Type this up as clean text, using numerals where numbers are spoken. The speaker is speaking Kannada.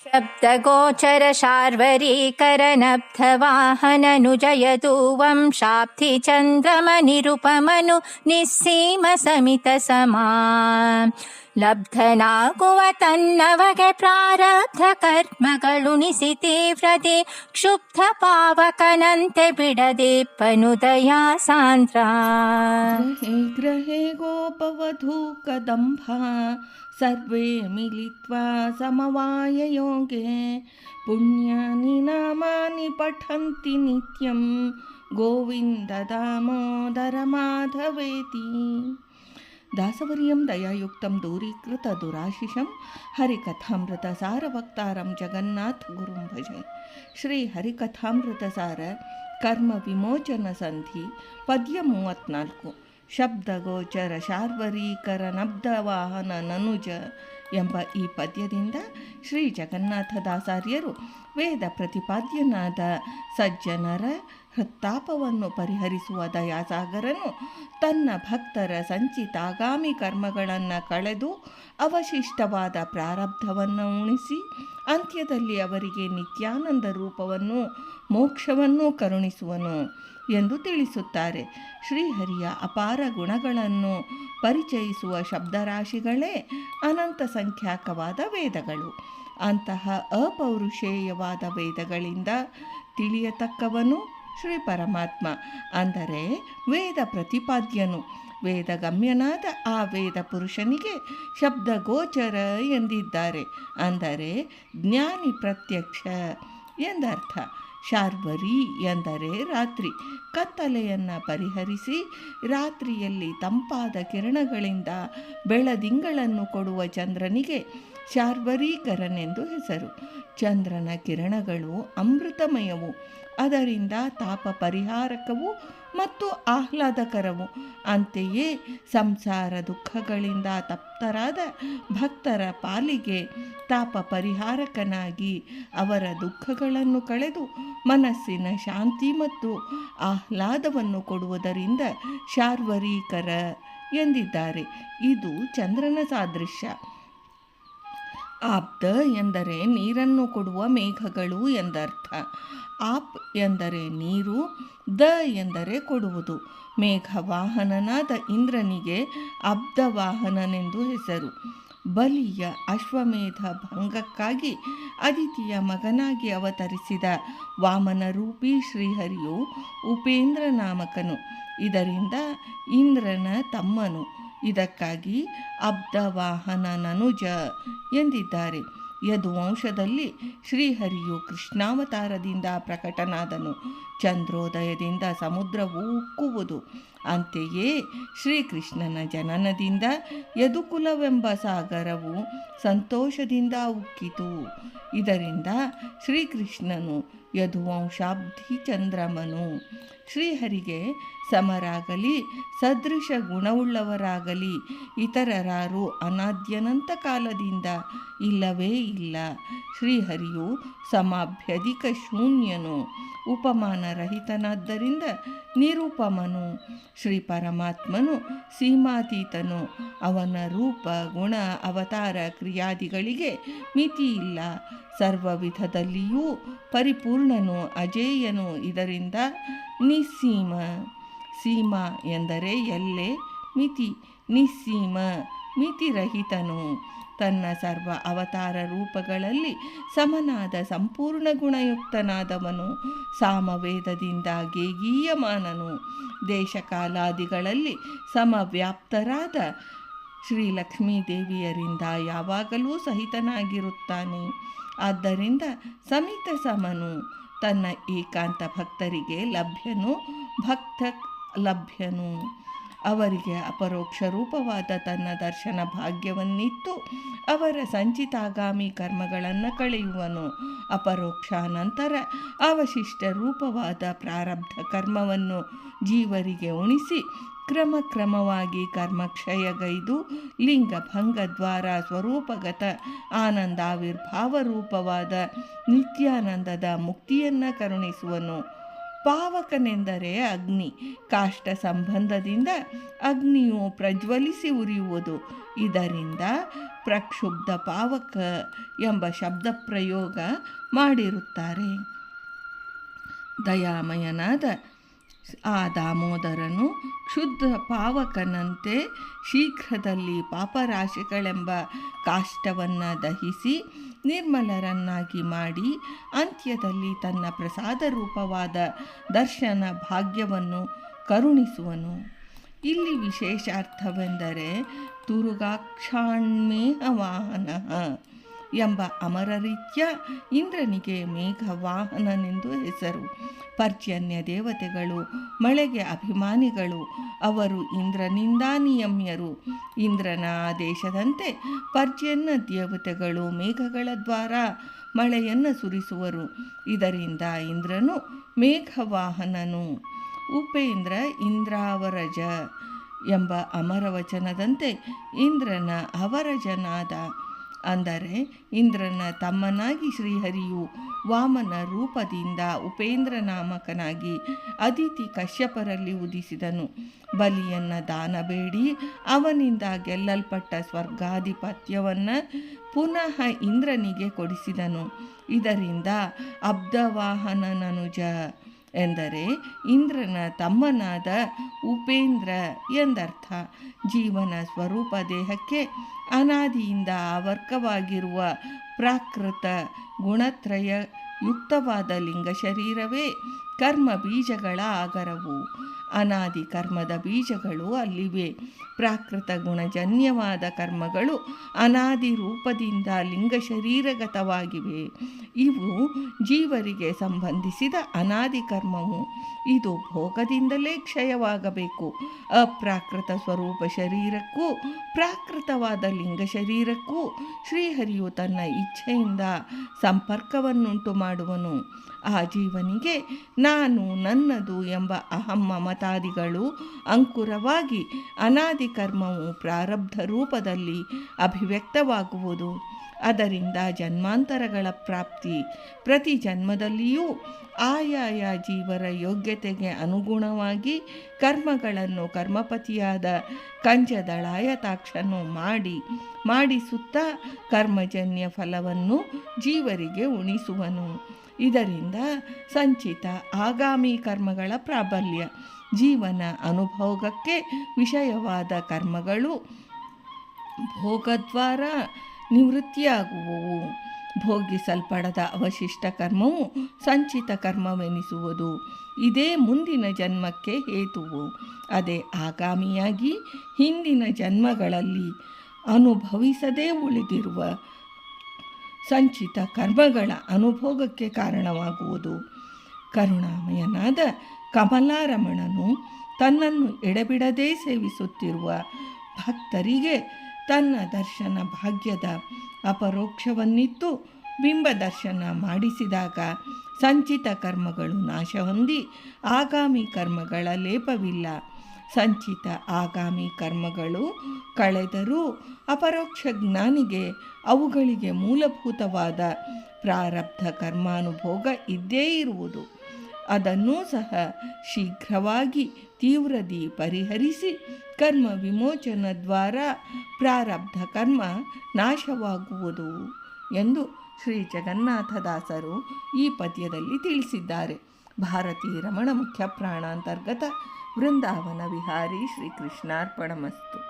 ಶಬ್ದಗೋಚರ ಶಾರ್ವರೀಕರನಬ್ಧವಾಹನನುಜಯತು ವಂಶಾಬ್ಧಿ ಚಂದ್ರಮ ನಿರುಪಮನು ನಿಸ್ಸೀಮ ಸಮಿತ ಸಮಾ ಲಬ್ಧನಾಗುವ ತನ್ನವಗೆ ಪ್ರಾರಬ್ಧ ಕರ್ಮಗಳುಣಿಸಿ ತೀವ್ರತೆ ಕ್ಷುಬ್ಧ ಪಾವಕನಂತೆ ಬಿಡದೆಪ್ಪನು ದಯಾ ಸಾಂದ್ರ. ಗ್ರಹೇ ಗೋಪವಧೂ ಕದಂಬ ಸರ್ವೇ ಮಿಲಿತ್ವಾ ಸಮವಾಯ ಯೋಗೆ ಪುಣ್ಯಾನಿ ನಾಮಾನಿ ಪಠಂತಿ ನಿತ್ಯಂ ಗೋವಿಂದ ದಾಮೋದರ ಮಾಧವೇತಿ. ದಾಸವರ್ಯಂ ದಯಾಯುಕ್ತಂ ದೂರೀಕೃತ ದುರಾಶಿಷಂ ಹರಿಕಥಾಮೃತ ಸಾರವಕ್ತಾರಂ ಜಗನ್ನಾಥ ಗುರುಂ ಭಜೆ. ಶ್ರೀ ಹರಿಕಥಾಮೃತ ಸಾರ ಕರ್ಮ ವಿಮೋಚನ ಸಂಧಿ ಪದ್ಯ 34. ಶಬ್ದಗೋಚರ ಶಾರ್ವರೀಕರನಬ್ಧ ವಾಹನ ನನುಜ ಎಂಬ ಈ ಪದ್ಯದಿಂದ ಶ್ರೀ ಜಗನ್ನಾಥದಾಸಾರ್ಯರು ವೇದ ಪ್ರತಿಪಾದ್ಯನಾದ ಸಜ್ಜನರ ಹೃತ್ತಾಪವನ್ನು ಪರಿಹರಿಸುವ ದಯಾಸಾಗರನು ತನ್ನ ಭಕ್ತರ ಸಂಚಿತಾಗಾಮಿ ಕರ್ಮಗಳನ್ನು ಕಳೆದು ಅವಶಿಷ್ಟವಾದ ಪ್ರಾರಬ್ಧವನ್ನು ಉಣಿಸಿ ಅಂತ್ಯದಲ್ಲಿ ಅವರಿಗೆ ನಿತ್ಯಾನಂದ ರೂಪವನ್ನು ಮೋಕ್ಷವನ್ನು ಕರುಣಿಸುವನು ಎಂದು ತಿಳಿಸುತ್ತಾರೆ. ಶ್ರೀಹರಿಯ ಅಪಾರ ಗುಣಗಳನ್ನು ಪರಿಚಯಿಸುವ ಶಬ್ದರಾಶಿಗಳೇ ಅನಂತ ಸಂಖ್ಯಾಕವಾದ ವೇದಗಳು. ಅಂತಹ ಅಪೌರುಷೇಯವಾದ ವೇದಗಳಿಂದ ತಿಳಿಯತಕ್ಕವನು ಶ್ರೀ ಪರಮಾತ್ಮ, ಅಂದರೆ ವೇದ ಪ್ರತಿಪಾದ್ಯನು. ವೇದಗಮ್ಯನಾದ ಆ ವೇದ ಪುರುಷನಿಗೆ ಶಬ್ದಗೋಚರ ಎಂದಿದ್ದಾರೆ, ಅಂದರೆ ಜ್ಞಾನಿ ಪ್ರತ್ಯಕ್ಷ ಎಂದರ್ಥ. ಶಾರ್ವರಿ ಎಂದರೆ ರಾತ್ರಿ. ಕತ್ತಲೆಯನ್ನು ಪರಿಹರಿಸಿ ರಾತ್ರಿಯಲ್ಲಿ ತಂಪಾದ ಕಿರಣಗಳಿಂದ ಬೆಳದಿಂಗಳನ್ನು ಕೊಡುವ ಚಂದ್ರನಿಗೆ ಶಾರ್ವರೀಕರನೆಂದು ಹೆಸರು. ಚಂದ್ರನ ಕಿರಣಗಳು ಅಮೃತಮಯವು, ಅದರಿಂದ ತಾಪ ಪರಿಹಾರಕವು ಮತ್ತು ಆಹ್ಲಾದಕರವು. ಅಂತೆಯೇ ಸಂಸಾರ ದುಃಖಗಳಿಂದ ತಪ್ತರಾದ ಭಕ್ತರ ಪಾಲಿಗೆ ತಾಪ ಪರಿಹಾರಕನಾಗಿ ಅವರ ದುಃಖಗಳನ್ನು ಕಳೆದು ಮನಸ್ಸಿನ ಶಾಂತಿ ಮತ್ತು ಆಹ್ಲಾದವನ್ನು ಕೊಡುವುದರಿಂದ ಶಾರ್ವರೀಕರ ಎಂದಿದ್ದಾರೆ. ಇದು ಚಂದ್ರನ ಸಾದೃಶ್ಯ. ಆಪ್ತ ಎಂದರೆ ನೀರನ್ನು ಕೊಡುವ ಮೇಘಗಳು ಎಂದರ್ಥ. ಆಪ್ ಎಂದರೆ ನೀರು, ದ ಎಂದರೆ ಕೊಡುವುದು. ಮೇಘವಾಹನನಾದ ಇಂದ್ರನಿಗೆ ಅಬ್ಧವಾಹನನೆಂದು ಹೆಸರು. ಬಲಿಯ ಅಶ್ವಮೇಧ ಭಂಗಕ್ಕಾಗಿ ಅದಿತಿಯ ಮಗನಾಗಿ ಅವತರಿಸಿದ ವಾಮನ ರೂಪಿ ಶ್ರೀಹರಿಯು ಉಪೇಂದ್ರ ನಾಮಕನು. ಇದರಿಂದ ಇಂದ್ರನ ತಮ್ಮನು. ಇದಕ್ಕಾಗಿ ಅಬ್ಧವಾಹನ ನನುಜ ಎಂದಿದ್ದಾರೆ. ಯದುವಂಶದಲ್ಲಿ ಶ್ರೀಹರಿಯು ಕೃಷ್ಣಾವತಾರದಿಂದ ಪ್ರಕಟನಾದನು. ಚಂದ್ರೋದಯದಿಂದ ಸಮುದ್ರವು ಉಕ್ಕುವುದು. ಅಂತೆಯೇ ಶ್ರೀಕೃಷ್ಣನ ಜನನದಿಂದ ಯದುಕುಲವೆಂಬ ಸಾಗರವು ಸಂತೋಷದಿಂದ ಉಕ್ಕಿತು. ಇದರಿಂದ ಶ್ರೀಕೃಷ್ಣನು ಯದುವಂಶಾಬ್ಧಿ ಚಂದ್ರಮನು. ಶ್ರೀಹರಿಗೆ ಸಮರಾಗಲಿ ಸದೃಶ ಗುಣವುಳ್ಳವರಾಗಲಿ ಇತರರಾರು ಅನಾದ್ಯನಂತ ಕಾಲದಿಂದ ಇಲ್ಲವೇ ಇಲ್ಲ. ಶ್ರೀಹರಿಯು ಸಮಾಭ್ಯಧಿಕ ಶೂನ್ಯನು, ಉಪಮಾನರಹಿತನಾದ್ದರಿಂದ ನಿರುಪಮನು. ಶ್ರೀ ಪರಮಾತ್ಮನು ಸೀಮಾತೀತನು. ಅವನ ರೂಪ, ಗುಣ, ಅವತಾರ, ಕ್ರಿಯಾದಿಗಳಿಗೆ ಮಿತಿಯಿಲ್ಲ. ಸರ್ವ ವಿಧದಲ್ಲಿಯೂ ಪರಿಪೂರ್ಣನು, ಅಜೇಯನು. ಇದರಿಂದ ನಿಸ್ಸೀಮ. ಸೀಮಾ ಎಂದರೆ ಎಲ್ಲೆ, ಮಿತಿ. ನಿಸ್ಸೀಮ ಮಿತಿರಹಿತನು. ತನ್ನ ಸರ್ವ ಅವತಾರ ರೂಪಗಳಲ್ಲಿ ಸಮನಾದ ಸಂಪೂರ್ಣ ಗುಣಯುಕ್ತನಾದವನು. ಸಾಮವೇದದಿಂದ ಗೇಗೀಯಮಾನನು. ದೇಶಕಾಲಾದಿಗಳಲ್ಲಿ ಸಮವ್ಯಾಪ್ತರಾದ ಶ್ರೀಲಕ್ಷ್ಮೀದೇವಿಯರಿಂದ ಯಾವಾಗಲೂ ಸಹಿತನಾಗಿರುತ್ತಾನೆ. ಆದ್ದರಿಂದ ಸಮಿತ ಸಮನು. ತನ್ನ ಏಕಾಂತ ಭಕ್ತರಿಗೆ ಲಭ್ಯನು, ಭಕ್ತ ಲಭ್ಯನು. ಅವರಿಗೆ ಅಪರೋಕ್ಷ ರೂಪವಾದ ತನ್ನ ದರ್ಶನ ಭಾಗ್ಯವನ್ನಿತ್ತು ಅವರ ಸಂಚಿತಾಗಾಮಿ ಕರ್ಮಗಳನ್ನು ಕಳೆಯುವನು. ಅಪರೋಕ್ಷ ನಂತರ ಅವಶಿಷ್ಟ ರೂಪವಾದ ಪ್ರಾರಬ್ಧ ಕರ್ಮವನ್ನು ಜೀವರಿಗೆ ಉಣಿಸಿ ಕ್ರಮಕ್ರಮವಾಗಿ ಕರ್ಮಕ್ಷಯಗೈದು ಲಿಂಗಭಂಗ ದ್ವಾರ ಸ್ವರೂಪಗತ ಆನಂದಾವಿರ್ಭಾವ ರೂಪವಾದ ನಿತ್ಯಾನಂದದ ಮುಕ್ತಿಯನ್ನು ಕರುಣಿಸುವನು. ಪಾವಕನೆಂದರೆ ಅಗ್ನಿ. ಕಾಷ್ಟ ಸಂಬಂಧದಿಂದ ಅಗ್ನಿಯು ಪ್ರಜ್ವಲಿಸಿ ಉರಿಯುವುದು. ಇದರಿಂದ ಪ್ರಕ್ಷುಬ್ಧ ಪಾವಕ ಎಂಬ ಶಬ್ದ ಪ್ರಯೋಗ ಮಾಡಿರುತ್ತಾರೆ. ದಯಾಮಯನಾದ ಆ ದಾಮೋದರನು ಕ್ಷುದ್ಧ ಪಾವಕನಂತೆ ಶೀಘ್ರದಲ್ಲಿ ಪಾಪರಾಶಿಗಳೆಂಬ ಕಾಷ್ಟವನ್ನು ದಹಿಸಿ ನಿರ್ಮಲರನ್ನಾಗಿ ಮಾಡಿ ಅಂತ್ಯದಲ್ಲಿ ತನ್ನ ಪ್ರಸಾದ ರೂಪವಾದ ದರ್ಶನ ಭಾಗ್ಯವನ್ನು ಕರುಣಿಸುವನು. ಇಲ್ಲಿ ವಿಶೇಷಾರ್ಥವೆಂದರೆ ತುರುಗಾಕ್ಷಾಣ್ಮೇಘವಾಹನ ಎಂಬ ಅಮರರೀತ್ಯ ಇಂದ್ರನಿಗೆ ಮೇಘವಾಹನನೆಂದು ಹೆಸರು. ಪರ್ಜನ್ಯ ದೇವತೆಗಳು ಮಳೆಗೆ ಅಭಿಮಾನಿಗಳು. ಅವರು ಇಂದ್ರನಿಂದಾನಿಯಮ್ಯರು. ಇಂದ್ರನ ಆದೇಶದಂತೆ ಪರ್ಜನ್ಯ ದೇವತೆಗಳು ಮೇಘಗಳ ದ್ವಾರ ಮಳೆಯನ್ನು ಸುರಿಸುವರು. ಇದರಿಂದ ಇಂದ್ರನು ಮೇಘವಾಹನನು. ಉಪೇಂದ್ರ ಇಂದ್ರಾವರಜ ಎಂಬ ಅಮರವಚನದಂತೆ ಇಂದ್ರನ ಅವರಜನಾದ. ಅಂದರೆ ಇಂದ್ರನ ತಮ್ಮನಾಗಿ ಶ್ರೀಹರಿಯು ವಾಮನ ರೂಪದಿಂದ ಉಪೇಂದ್ರ ನಾಮಕನಾಗಿ ಅದಿತಿ ಕಶ್ಯಪರಲ್ಲಿ ಉದಿಸಿದನು. ಬಲಿಯನ್ನು ದಾನ ಬೇಡಿ ಅವನಿಂದ ಗೆಲ್ಲಲ್ಪಟ್ಟ ಸ್ವರ್ಗಾಧಿಪತ್ಯವನ್ನು ಪುನಃ ಇಂದ್ರನಿಗೆ ಕೊಡಿಸಿದನು. ಇದರಿಂದ ಅಬ್ಧವಾಹನನನುಜ ಎಂದರೆ ಇಂದ್ರನ ತಮ್ಮನಾದ ಉಪೇಂದ್ರ ಎಂದರ್ಥ. ಜೀವನ ಸ್ವರೂಪ ದೇಹಕ್ಕೆ ಅನಾದಿಯಿಂದ ಆವರ್ಕವಾಗಿರುವ ಪ್ರಾಕೃತ ಗುಣತ್ರಯ ಯುಕ್ತವಾದ ಲಿಂಗ ಶರೀರವೇ ಕರ್ಮ ಬೀಜಗಳ ಆಗರವು. ಅನಾದಿ ಕರ್ಮದ ಬೀಜಗಳು ಅಲ್ಲಿವೆ. ಪ್ರಾಕೃತ ಗುಣಜನ್ಯವಾದ ಕರ್ಮಗಳು ಅನಾದಿ ರೂಪದಿಂದ ಲಿಂಗ ಶರೀರಗತವಾಗಿವೆ. ಇವು ಜೀವರಿಗೆ ಸಂಬಂಧಿಸಿದ ಅನಾದಿ ಕರ್ಮವು. ಇದು ಭೋಗದಿಂದಲೇ ಕ್ಷಯವಾಗಬೇಕು. ಅಪ್ರಾಕೃತ ಸ್ವರೂಪ ಶರೀರಕ್ಕೂ ಪ್ರಾಕೃತವಾದ ಲಿಂಗ ಶರೀರಕ್ಕೂ ಶ್ರೀಹರಿಯು ತನ್ನ ಇಚ್ಛೆಯಿಂದ ಸಂಪರ್ಕವನ್ನುಂಟು ಮಾಡುವನು. ಆ ಜೀವನಿಗೆ ನಾನು ನನ್ನದು ಎಂಬ ಅಹಂ ಮಮತಾದಿಗಳು ಅಂಕುರವಾಗಿ ಅನಾದಿ ಕರ್ಮವು ಪ್ರಾರಬ್ಧ ರೂಪದಲ್ಲಿ ಅಭಿವ್ಯಕ್ತವಾಗುವುದು. ಅದರಿಂದ ಜನ್ಮಾಂತರಗಳ ಪ್ರಾಪ್ತಿ. ಪ್ರತಿ ಜನ್ಮದಲ್ಲಿಯೂ ಆಯಾಯ ಜೀವರ ಯೋಗ್ಯತೆಗೆ ಅನುಗುಣವಾಗಿ ಕರ್ಮಗಳನ್ನು ಕರ್ಮಪತಿಯಾದ ಕಂಜದಳಾಯತಾಕ್ಷನು ಮಾಡಿಸುತ್ತಾ ಕರ್ಮಜನ್ಯ ಫಲವನ್ನು ಜೀವರಿಗೆ ಉಣಿಸುವನು. ಇದರಿಂದ ಸಂಚಿತ ಆಗಾಮಿ ಕರ್ಮಗಳ ಪ್ರಾಬಲ್ಯ. ಜೀವನ ಅನುಭೋಗಕ್ಕೆ ವಿಷಯವಾದ ಕರ್ಮಗಳು ಭೋಗದ್ವಾರ ನಿವೃತ್ತಿಯಾಗುವವು. ಭೋಗಿಸಲ್ಪಡದ ಅವಶಿಷ್ಟ ಕರ್ಮವು ಸಂಚಿತ ಕರ್ಮವೆನಿಸುವುದು. ಇದೇ ಮುಂದಿನ ಜನ್ಮಕ್ಕೆ ಹೇತುವು. ಅದೇ ಆಗಾಮಿಯಾಗಿ ಹಿಂದಿನ ಜನ್ಮಗಳಲ್ಲಿ ಅನುಭವಿಸದೇ ಉಳಿದಿರುವ ಸಂಚಿತ ಕರ್ಮಗಳ ಅನುಭೋಗಕ್ಕೆ ಕಾರಣವಾಗುವುದು. ಕರುಣಾಮಯನಾದ ಕಮಲಾರಮಣನು ತನ್ನನ್ನು ಎಡೆಬಿಡದೇ ಸೇವಿಸುತ್ತಿರುವ ಭಕ್ತರಿಗೆ ತನ್ನ ದರ್ಶನ ಭಾಗ್ಯದ ಅಪರೋಕ್ಷವನ್ನಿತ್ತು ಬಿಂಬ ದರ್ಶನ ಮಾಡಿಸಿದಾಗ ಸಂಚಿತ ಕರ್ಮಗಳು ನಾಶ ಹೊಂದಿ ಆಗಾಮಿ ಕರ್ಮಗಳ ಲೇಪವಿಲ್ಲ. ಸಂಚಿತ ಆಗಾಮಿ ಕರ್ಮಗಳು ಕಳೆದರೂ ಅಪರೋಕ್ಷ ಜ್ಞಾನಿಗೆ ಅವುಗಳಿಗೆ ಮೂಲಭೂತವಾದ ಪ್ರಾರಬ್ಧ ಕರ್ಮಾನುಭೋಗ ಇದ್ದೇ ಇರುವುದು. ಅದನ್ನೂ ಸಹ ಶೀಘ್ರವಾಗಿ ತೀವ್ರದಿ ಪರಿಹರಿಸಿ ಕರ್ಮ ವಿಮೋಚನ ದ್ವಾರ ಪ್ರಾರಬ್ಧ ಕರ್ಮ ನಾಶವಾಗುವುದು ಎಂದು ಶ್ರೀ ಜಗನ್ನಾಥದಾಸರು ಈ ಪದ್ಯದಲ್ಲಿ ತಿಳಿಸಿದ್ದಾರೆ. ಭಾರತೀ ರಮಣ ಮುಖ್ಯ ಪ್ರಾಣಾಂತರ್ಗತ ವೃಂದಾವನ ವಿಹಾರಿ ಶ್ರೀಕೃಷ್ಣಾರ್ಪಣಮಸ್ತು.